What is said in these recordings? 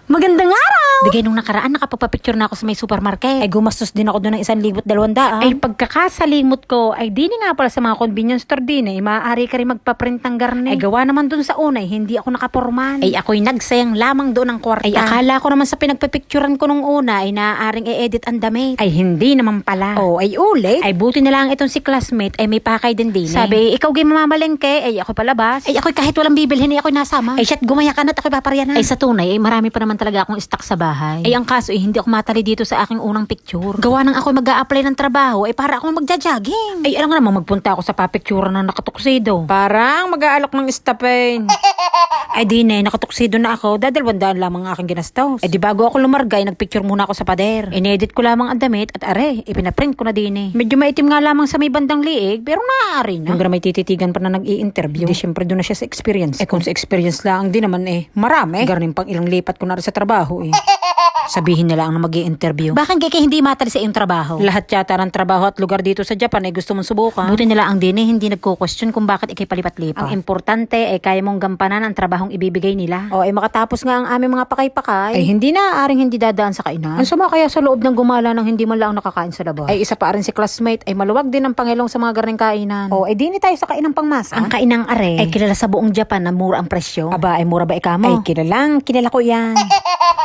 Magandang araw! Digay nung nakaraan, nakapapapicture na ako sa may supermarket. Ay gumastos din ako doon ng 1,200. Ay pagkakasalimot ko, ay di nga pala sa mga convenience store din maaari ka rin magpaprint ng garne. Ay gawa naman doon sa una, hindi ako nakaporman. Ay ako'y nagsayang lamang doon ng kwarta. Ay akala ko naman sa pinagpapicturean ko nung una, ay naaaring i-edit ang damit. Ay hindi naman pala. Oh, ay ulit. Ay buti na lang itong si classmate, ay may pakay din din. Sabi, ikaw gay mamamalengke, ay ako palabas. Ay ako'y kahit walang bibilhin, ay ako'y nasama. Ay shit, gumaya ka na at ako'y paparian na. Ay sa tunay, ay marami pa naman talaga akong stock sa bahay. Ay ang kaso ay hindi ako matali dito sa aking unang picture. Gawa nang ako mag-a-apply ng trabaho ay para ako magja-jogging. Ay alam nga naman magpunta ako sa papicture na nakatuksido. Parang mag-aalok ng stapin. Ay di nakatuksido na ako. Dadalawandaan lamang ang aking ginastos. Ay di bago ako lumargay, nagpicture muna ako sa pader. Inedit ko lamang ang damit at are, ipinaprint ko na din. Medyo maitim nga lamang sa may bandang liig, pero naaari na. Hanggang may tititigan pa na nag-i-interview. Di syempre doon na siya sa experience. Eh kung sa experience lang di naman marami. Garning pang ilang lipat ko na rin sa trabaho Sabihin nila ang mag-i-interview. Bakit kaya hindi matali sa iyong trabaho? Lahat yata ng trabaho at lugar dito sa Japan ay gusto mong subukan. Buti nila ang dine, hindi nagko-question kung bakit ikay palipat-lipat. Ang importante ay kaya mong gampanan ang trabahong ibibigay nila. O ay makatapos nga ang aming mga pakay-pakay, ay hindi na aaring hindi dadaan sa kainan. Ang sama kaya sa loob ng gumala nang hindi man lang nakakain sa labas. Ay isa pa rin si classmate, ay maluwag din ang pangilong sa mga garning kainan. O ay di tayo sa kainang pangmasa. Ang kainang are, ay kilala sa buong Japan na mura ang presyo. Aba, ay mura ba ikamo? Ay kilala ko yan.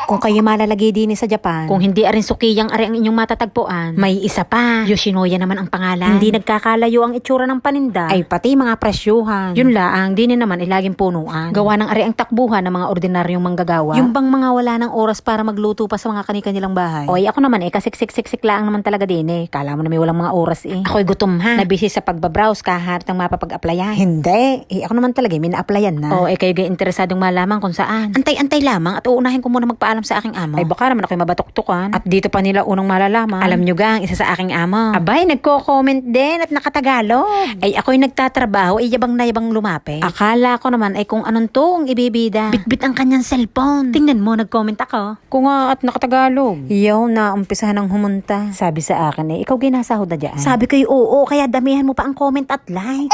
Kung kayo malalagay din sa Japan, kung hindi arin sukiyang ari ang inyong matatagpuan, may isa pa. Yoshinoya naman ang pangalan. Hindi nagkakalayo ang itsura ng paninda, ay pati mga presyuhan. Yun laang, din naman ay laging punuan. Gawa ng ari ang takbuhan ng mga ordinaryong manggagawa. Yung bang mga wala ng oras para magluto pa sa mga kanilang bahay. O ay ako naman kasiksik-siksik lang naman talaga din Kala mo na may walang mga oras Ako'y gutom ha. Nabisi sa pagbabrowse kahat ng mapapag-applyan. Hindi. Ako naman talaga may na-applyan na. O kayo interesadong malaman kung saan. Antay-antay lamang at uunahin ko muna magpaalam sa aking amo. Ay baka naman ako'y mabatuktukan. At dito pa nila unang malalaman. Alam nyo gang, isa sa aking amo. Abay, nagko-comment din at nakatagalog. Ay ako'y nagtatrabaho, ay yabang na yabang lumapit. Akala ko naman ay kung anong tong ibibida. Bitbit ang kanyang cellphone. Tingnan mo, nag-comment ako. Kung nga at nakatagalog. Yaw na, umpisahan ng humunta. Sabi sa akin ikaw ginasahod na dyan. Sabi ko oo, kaya damihan mo pa ang comment at like.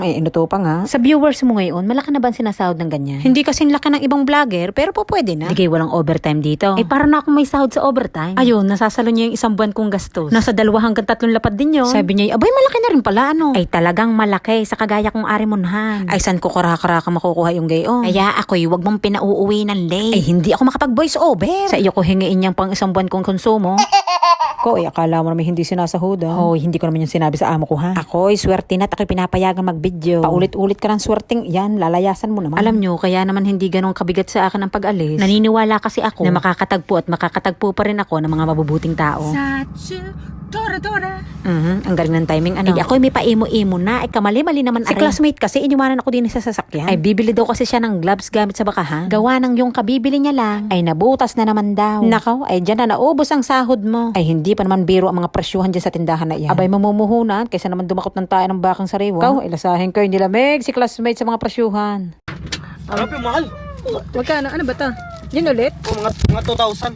Inuto pa nga. Sa viewers mo ngayon, malaki na ba ang sinasahod ng ganyan? Hindi kasing laki ng ibang vlogger, pero po pwede na. Di walang overtime dito. Para na akong may sahod sa overtime. Ayun, nasasalo niya yung isang buwan kong gastos. Nasa 2 hanggang 3 lapad din yun. Sabi niya, abay malaki na rin pala Ay talagang malaki sa kagaya kong arimonhan. Ay san ko karaka makukuha yung gayon. Kaya ako'y wag mong pinauuwi ng late. Ay hindi ako makapag voice over. Sa iyo ko hingiin niyang pang isang buwan kong konsumo. Akala mo naman hindi sinasahudan. Hindi ko naman yung sinabi sa amo ko ha. Ako'y swerte na at ako'y pinapayagan mag-video. Paulit-ulit ka ng swerteng yan, lalayasan mo naman. Alam nyo, kaya naman hindi ganong kabigat sa akin ang pag-alis. Naniniwala kasi ako na makakatagpo pa rin ako ng mga mabubuting tao. Dora. Ang galing ng timing Ay ako'y may paimo-imo na. Kamali-mali naman si classmate kasi iniwanan ako din sa sasakyan. Ay bibili daw kasi siya ng gloves gamit sa bakahan. Gawa ng yung kabibili niya lang ay nabutas na naman daw. Nakaw, ay dyan na naubos ang sahod mo. Ay hindi pa naman biro ang mga presyuhan dyan sa tindahan na iyan. Abay mamumuhunan kaysa naman dumakot ng tayo ng bakang sariwa. Ikaw, ilasahin ko yung nilamig si classmate sa mga presyuhan. Grabe, mahal. Magkano? Ano ba to? Yun ulit? Mga 2,000.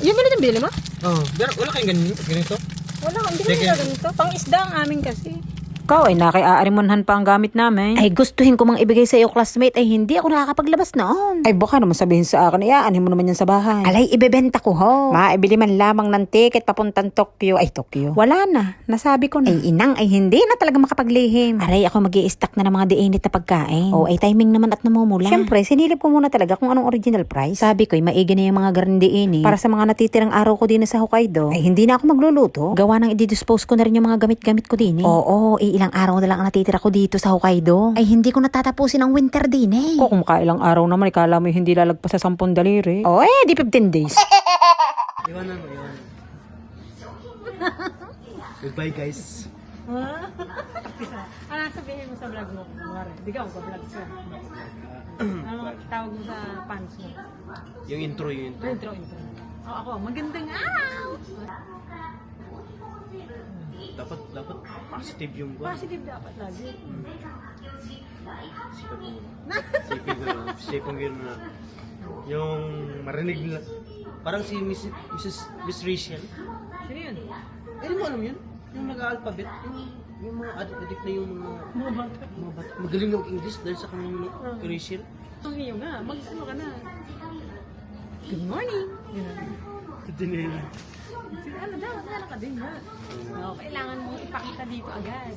Yung ganito yung binili mo? Wala kayong ganito? Wala, hindi naman ganito. Pang isda ang amin kasi. Ikaw ay nakiaarimonhan pa ang gamit namin. Ay gustuhin ko mang ibigay sa iyo classmate ay hindi ako nakakapaglabas noon. Ay baka naman sabihin sa akin, aanhin mo naman yan sa bahay. Alay, ibebenta ko ho. Maibili man lamang ng ticket papuntang Tokyo. Ay Tokyo. Wala na, nasabi ko na. Ay inang ay hindi na talaga makapaglihim. Aray, ako mag-i-stack na ng mga diinit na pagkain. Ay timing naman at namumula. Siyempre, sinilip ko muna talaga kung anong original price. Sabi ko, maigi na yung mga garnidiini. Para sa mga natitirang araw ko din sa Hokkaido. Ay hindi na ako magluluto. Gawa nang i-dispose ko na rin yung mga gamit-gamit ko din Oo, ilang araw na lang ang natitira ko dito sa Hokkaido. Ay hindi ko natatapusin ang winter din Kung makailang araw naman, ikala mo hindi lalagpas sa 10 daliri. Di 15 days. Iwanan mo. Goodbye, guys. Ano sabihin mo sa vlog mo? Hindi ka mag-vlog siya. Ano tawag mo sa fans mo? Yung intro. Intro. Ako, magandang araw! Dapat positive yung buwan. Positive dapat lagi. Sipin mo na. Yung marinig nila. Parang si Miss Rachel. Sino yun? Mo alam yun? Yung nag-alphabet. Yung mga addict na yung mga bata. Magaling yung English dahil sa kanyang Rachel. Ang iyo nga, mag-ano ka na. Good morning. Janela. Ano daw, ano ka din nga. No, kailangan mo ipakita dito agad.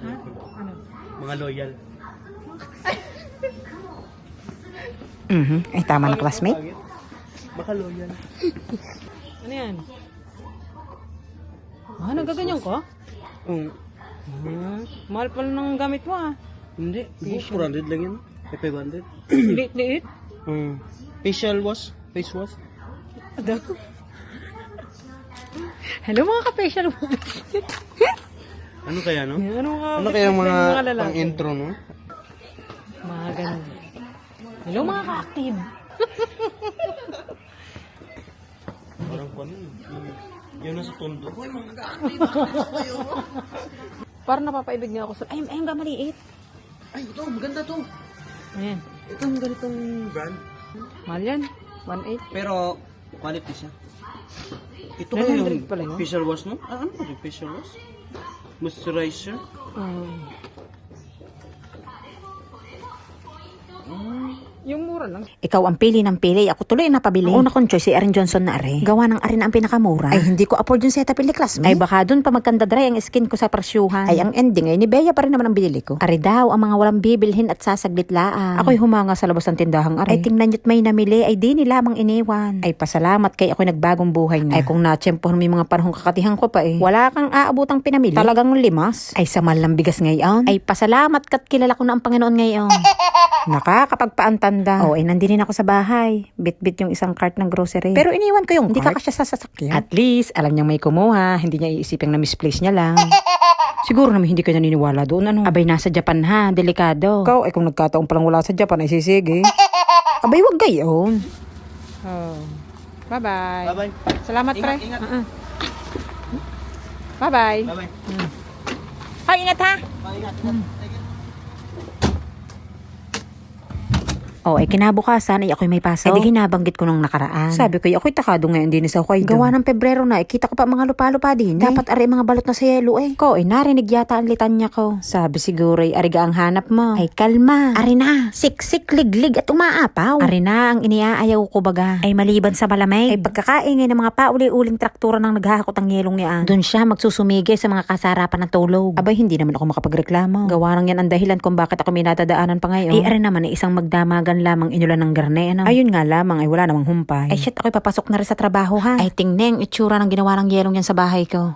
Ha? Ano? Mga loyal. Ay, tama na, classmate. Baka loyal. Ano yan? Ah, nagaganyan ko? Mahal pala ng gamit mo ah. Hindi. 400 lang yan. 500. Liit-liit. Facial wash. Face wash. Ano? Hello mga ka-facial wash. Ano kaya, no? Ano Ano kaya mga lalaki? pang-intro, no? Mga ganun. Hello mga ka-active. Parang kung ano. Yun nasa tondo. Parang napapaibig nga ako sa... Ay, ang maliit. Ay, ito. Maganda to. Ayan. Itong ganitong brand. Mahal yan. 1.8. Pero, quality siya. Ito 900 pala yun? facial wash, no? Ano ba yung facial wash? Moisturizer? Yung mura lang. Ikaw ang pili ng pili. Ako tuloy ang napabili. Ang una kong choice si Erin Johnson na are. Gawa ng are na ang pinakamura. Ay, hindi ko afford yung Cetaphil ni classmate. Ay, baka dun pa magkanda-dry ang skin ko sa presyuhan. Ay, ang ending ay ni Bea pa rin naman ang binili ko. Are daw, ang mga walang bibilhin at sasaglit laang. Ako'y humanga sa labas ng tindahang are. Ay, tingnan nyo't may namili. Ay, di nila mang iniwan. Ay, pasalamat kay ako'y nagbagong buhay na. Ay, kung natsyempohan mo yung mga panahong kakatihan ko pa eh. Wala kang aabutang pinamili. Talagang limas. Ay, sa mahal ng bigas ngayon. Ay, pasalamat kat kilala ko na ang Panginoon ngayon. Nakakapagpaantanda. Oo, nandinin ako sa bahay. Bit-bit yung isang cart ng grocery. Pero iniwan ko yung hindi cart. Hindi ka kasya sa sasakyan. At least, alam niyang may kumuha. Hindi niya iisipin na misplace niya lang. Siguro naman hindi ka naniniwala doon. Ano? Abay, nasa Japan ha. Delikado. Ikaw, kung nagkataon palang wala sa Japan, ay sisigi. Abay, wag gayon. Oh. Bye-bye. Bye-bye. Salamat, pre. Ingat. Bye-bye. Bye-bye. Hoy, ingat ha. Ingat. Oh, ay kinabukasan ay ako'y may pasok. Eh di ginabanggit ko nung nakaraan. Sabi ko, ako'y takado ngayon din sa Hokkaido. Gawa ng Pebrero na, kita ko pa mga lupa-lupa din. Dapat ari mga balot na sa yelo eh. Ko, ay narinig yata ang litanya ko. Sabi siguro ay ariga ang hanap mo. Ay kalma. Ari na, siksik, liglig at umaapaw. Ari na ang iniaayaw ko baga. Ay maliban sa malamig. Ay pagkakaingay ng mga pauli-uling traktura nang naghahakot ang yelong niya. Doon siya magsusumigay sa mga kasarapan ng tulog. Abay, hindi naman ako makapagreklamo. Gawa nang yan ang dahilan kung bakit ako may natadaanan pa ngayon. Ay ari naman ay isang magdamagan lamang inulan ng garne, ano? Ayun nga lamang, ay wala namang humpay. Ay shit, ako'y papasok na rin sa trabaho ha. Ay tingning, itsura ng ginawa ng yelong yan sa bahay ko.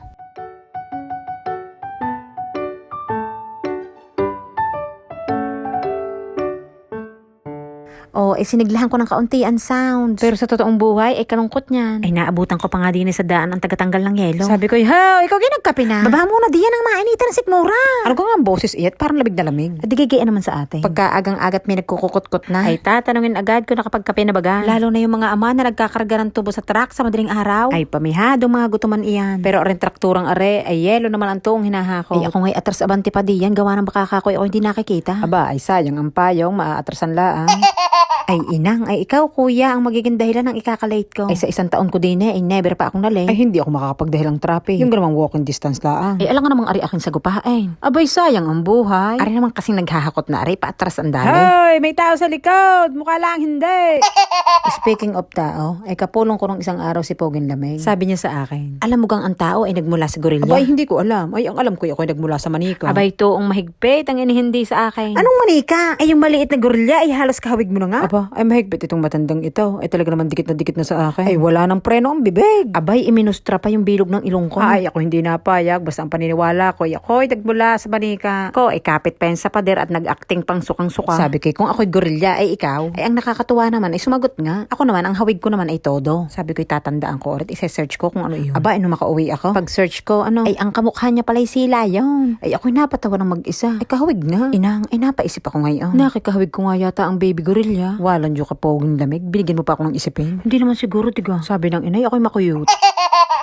Oh, siniglahan ko ng kaunti ang sound. Pero sa totoong buhay, ay kalungkot niyan. Ay naabutan ko pa nga din sa daan ang tagatanggal ng yelo. Sabi ko, ha, ikaw ginagkape na. Baba muna diyan ang mainitan ng sikmura. Ano ko nga ang boses iyat, parang labig na lamig. At digigayaan naman sa atin. Pagkaagang-agat may nagkukukot-kot na. Ay tatanungin agad ko nakapagkape na baga. Lalo na yung mga ama na nagkakarga ng tubo sa truck sa madaling araw. Ay pamihado mga gutuman iyan. Pero rin trakturang are, ay yelo naman ang tuong hinahako. Ay ako nga'y atras abante pa diyan, gawa ng bakakakoy ako hindi nakikita. Aba, ay sayang ang payong, maaatrasan laang. Ay inang, ay ikaw kuya ang magiging dahilan ng ikakalate ko. Ay sa isang taon ko din ay never pa akong nalate. Ay hindi ako makakapagdahilang traffic. Yung ganamang walking distance laang. Ay alam nga namang ari aking sagupain. Abay sayang ang buhay. Ari naman kasing naghahakot na ari paatras ang dali. Hoy, may tao sa likod. Mukha lang hindi. Speaking of tao, ay kapulong ko nung isang araw si Poging Lamig. Sabi niya sa akin, alam mo gang ang tao ay nagmula sa gorilla? Abay hindi ko alam. Ay ang alam ko ay nagmula sa manika. Abay toong mahigpit ang inihindi sa akin. Anong manika? Ay yung maliit na gorilla ay halos kahawig mo na nga. Aba, ay mahigpit itong matandang ito. Ay talaga naman dikit na sa akin. Ay wala nang preno ang bibig. Abay, iminustra pa yung bilog ng ilong ko. Ay, ako hindi napayag. Basta ang paniniwala ko, ako'y nagmula sa manika. Ko, ay kapit pa yan sa pader at nag-acting pang sukang-suka. Sabi kay, kung ako'y gorilla, ay ikaw. Ay, ang nakakatuwa naman, ay sumagot nga. Ako naman, ang hawig ko naman ay todo. Sabi ko, tatandaan ko ulit. Isa-search ko kung ano yun. Aba, nung makauwi ako. Pag-search ko, ay ang kamukha niya pala'y sila yun. Ay, ako'y napatawa ng mag-isa. Ay, kahawig nga. Inang, ay napaisip ako ngayon. Nakikahawig ko nga yata ang baby gorilla. Walang diyo ka Poging Lamig. Binigyan mo pa ako ng isipin. Hindi naman siguro, tiga. Sabi ng inay, ako'y makuyut.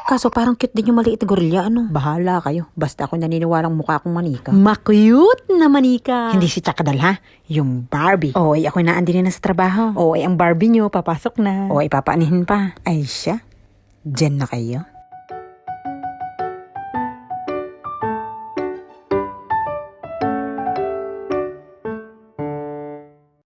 Kaso parang cute din yung maliit na gorilla, ano? Bahala kayo. Basta ako naniniwalang mukha akong manika. Makuyut na manika. Hindi si Chakadal, ha? Yung Barbie. Oo, ay ako'y naandinin na sa trabaho. Oo, ay ang Barbie nyo, papasok na. Oo, ay papaanihin pa. Ay siya. Diyan na kayo.